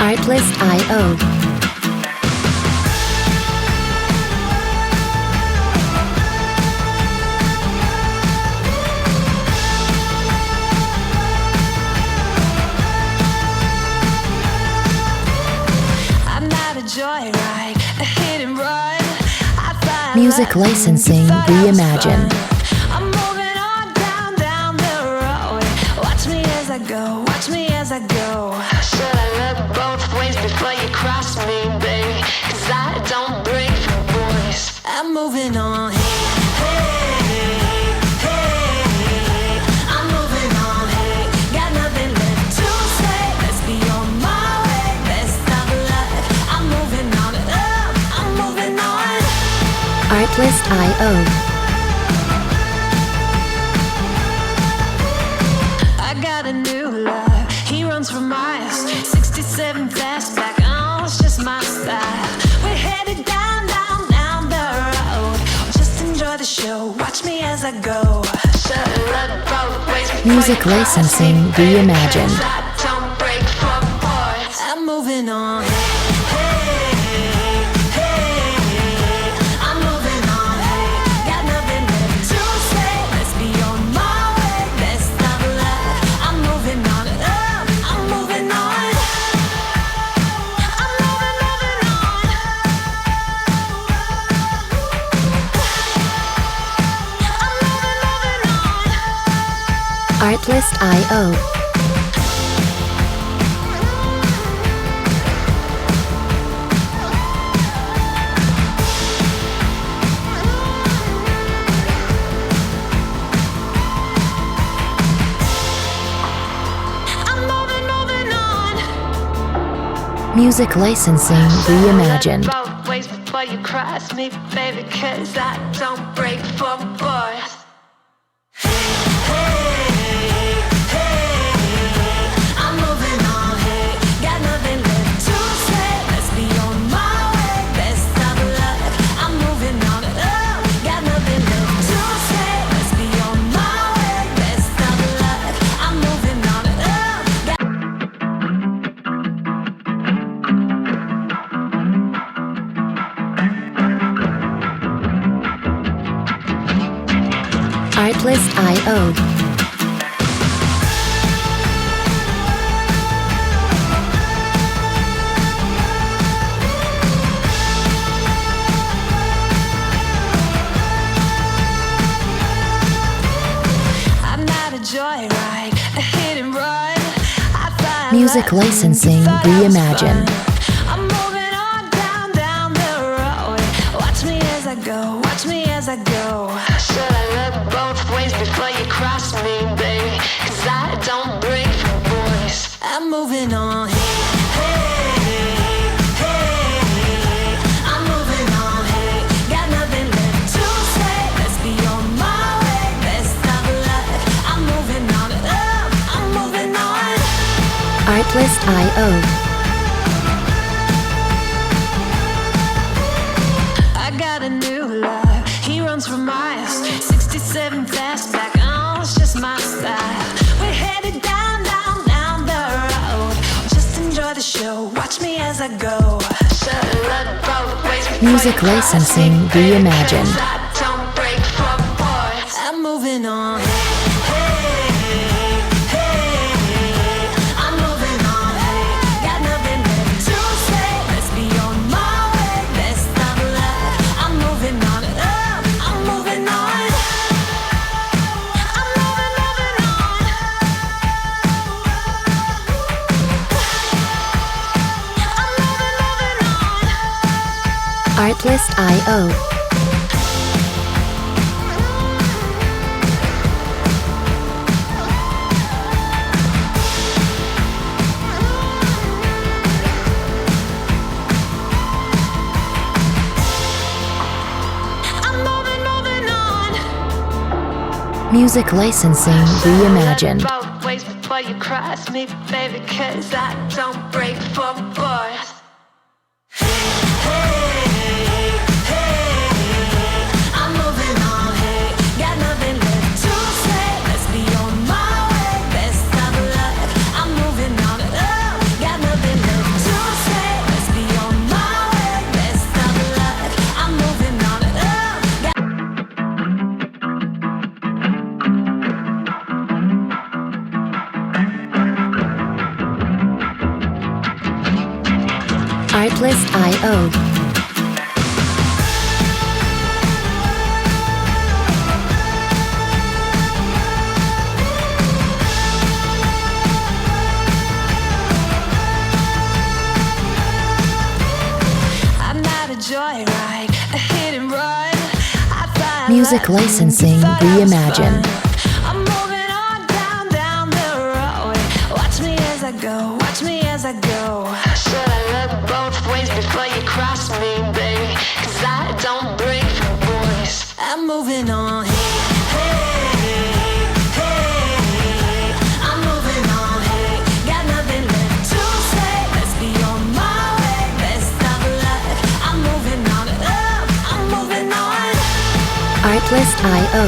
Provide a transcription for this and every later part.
Artlist.io. Music licensing reimagined. I'm moving on down the road. Watch me as I go, watch me as I go. Should I look both ways before you cross me, baby? 'Cause I don't break for boys. I'm moving on. Artlist.io. I got a new love, he runs for miles. 67 fastback, oh, it's just my style. We're headed down the road. Just enjoy the show, watch me as I go. Music licensing reimagined. I'm moving on. Artlist.io. Music licensing reimagined. Both ways before you cross me, baby, 'cause I don't break for boys. Artlist.io. I'm not a joyride, a hit and run. Music licensing reimagined. I'm moving on down the road. Watch me as I go, watch me as I go. Should I look both ways before you cross me, baby? 'Cause I don't break for boys. I'm moving on. I'm moving on. Got nothing left to say. Let's be on my way. Best of luck. I'm moving on. I'm moving on. Artlist.io. I got a new love, he runs for miles. 67 fastback, oh, it's just my style. We're headed down the road. Just enjoy the show, watch me as I go. Music licensing reimagined. I don't break for boys. I'm moving on. I'm moving on. Got nothing left to say. Let's be on my way. Best of luck. I'm moving on. I'm moving on. I'm moving on. I'm moving on. Artlist.io. Music licensing reimagined. Both ways before you cross me, baby, 'cause I don't break for boys. I'm moving on. Got nothing left to say. Let's be on my way. Best of luck. I'm moving on. Got nothing left to Artlist.io. I'm not a joyride, a hit and run. I fly Music like licensing thought I was reimagined. fun. I'm moving on down the road. Watch me as I go, watch me as I go. Should I look both ways before you cross me, baby? 'Cause I don't break for boys. I'm moving on. I'm moving on. Got nothing left to say. Let's be on my way. Best of luck. I'm moving on. I'm moving on. Artlist.io.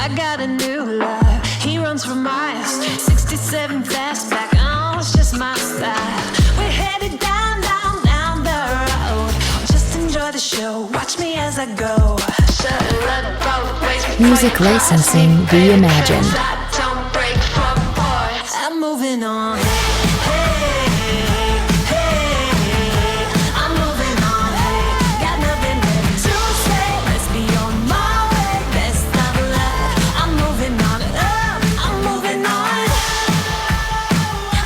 I got a new love. He runs for miles. 67 fastback. Oh, it's just my style. We're headed down the road. Just enjoy the show. Watch me as I go. Should've looked both ways before Music you cross licensing me, baby, reimagined. 'cause I don't break for boys. I'm moving on. I'm moving on. Got nothing left to say. Let's be on my way. Best of luck. I'm moving on. I'm moving on.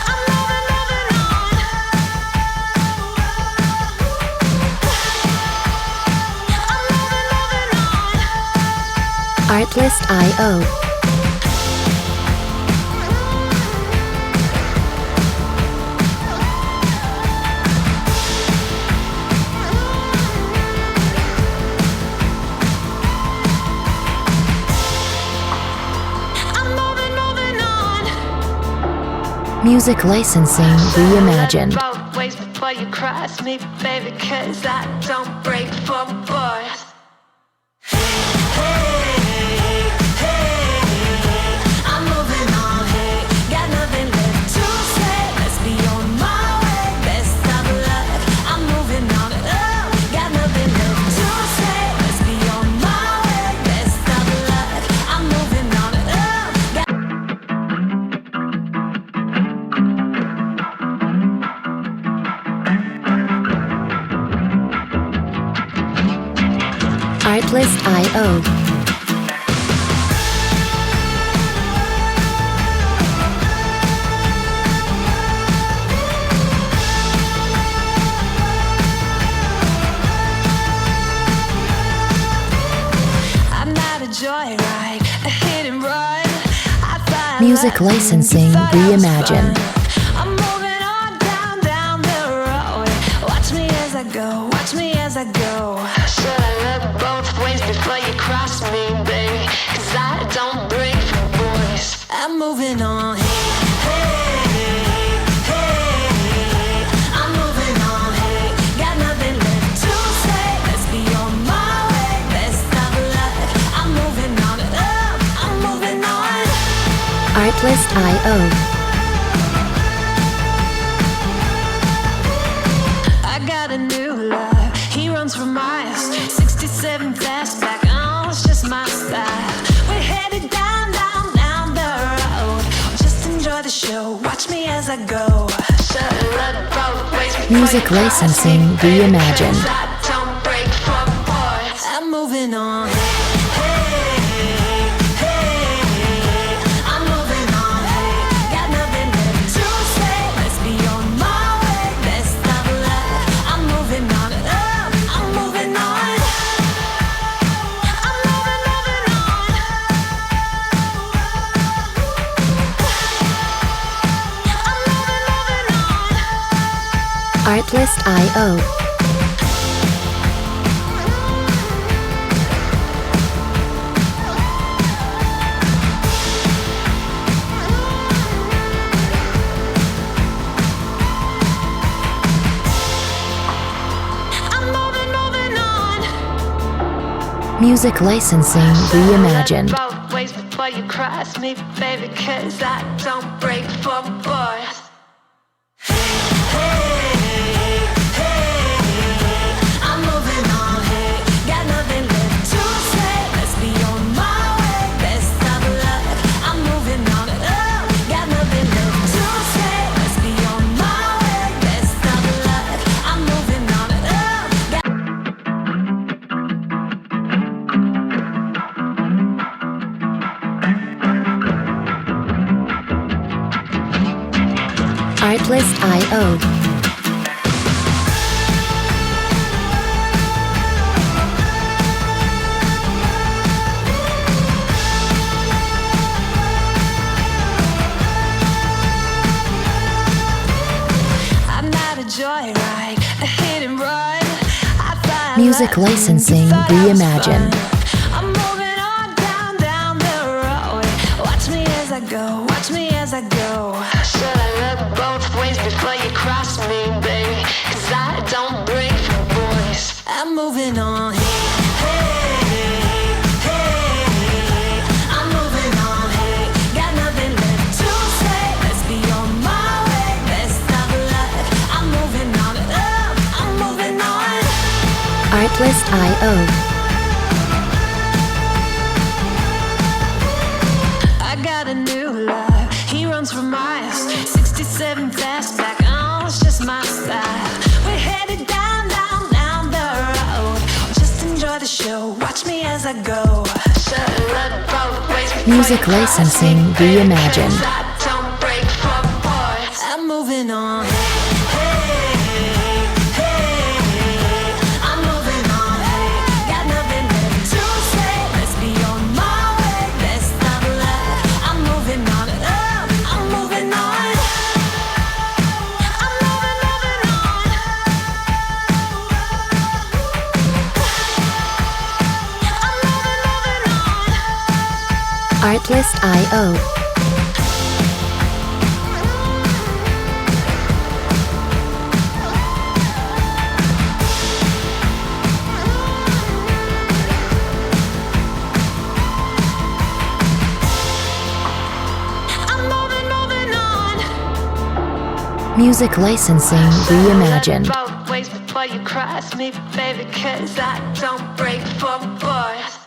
I'm moving on. Artlist.io. I'm moving on. Music licensing reimagined. Both ways before you cross me, baby, 'cause I don't break for boys. I'm moving on. Got nothing left to say. Let's be on my way. Best of luck. I'm moving on. Got nothing left to say. Let's be on my way. Best of luck. I'm moving on. Artlist.io. I'm not a joyride, a hit and run. I fly Music like licensing thought I was reimagined. fun. I'm moving on down the road. Watch me as I go, watch me as I go. Should I look both ways before you cross me, baby? 'Cause I don't break for boys. I'm moving on. I'm moving on. Got nothing left to say. Let's be on my way. Best of luck. I'm moving on. I'm moving on. Artlist.io. I got a new love. He runs for miles. 67 fastback. Oh, it's just my style. We're headed down the road. Just enjoy the show. Watch me as I go. Should've looked both ways before Music you cross licensing me, baby, reimagined. 'cause I don't break for boys. I'm moving on. I'm moving on. Got nothing left to say. Let's be on my way. Best of luck. I'm moving on. I'm moving on. I'm moving on. I'm moving on. Artlist.io. I'm moving on. Music licensing reimagined. Both ways before you cross me, baby, 'cause I don't break for boys. I'm moving on. Got nothing left to say. Let's be on my way. Best of luck. I'm moving on. Got nothing left to Artlist.io. I'm not a joyride, a hit and run. I thought Music licensing reimagined. I'm moving on down the road. Watch me as I go, watch me as I go. Should I look both ways before you cross me, baby? 'Cause I don't break for boys. I'm moving on. Hey, hey, I'm moving on. Hey, got nothing left to say. Let's be on my way. Best of luck. I'm moving on. I'm moving on. Artlist.io. I got a new love, he runs for miles. 67 fastback, oh, it's just my style. We're headed down the road. Just enjoy the show, watch me as I go. Should look both ways before Music you cross licensing me, baby, reimagined. 'cause I don't break for boys. I'm moving on. Hey, hey, I'm moving on. Hey, got nothing left to say. Let's be on my way. Best of luck. I'm moving on. I'm moving on. I'm moving on. I'm moving on. Artlist.io. I'm moving on. Music licensing reimagined. Both ways before you cross me, baby, 'cause I don't break for boys.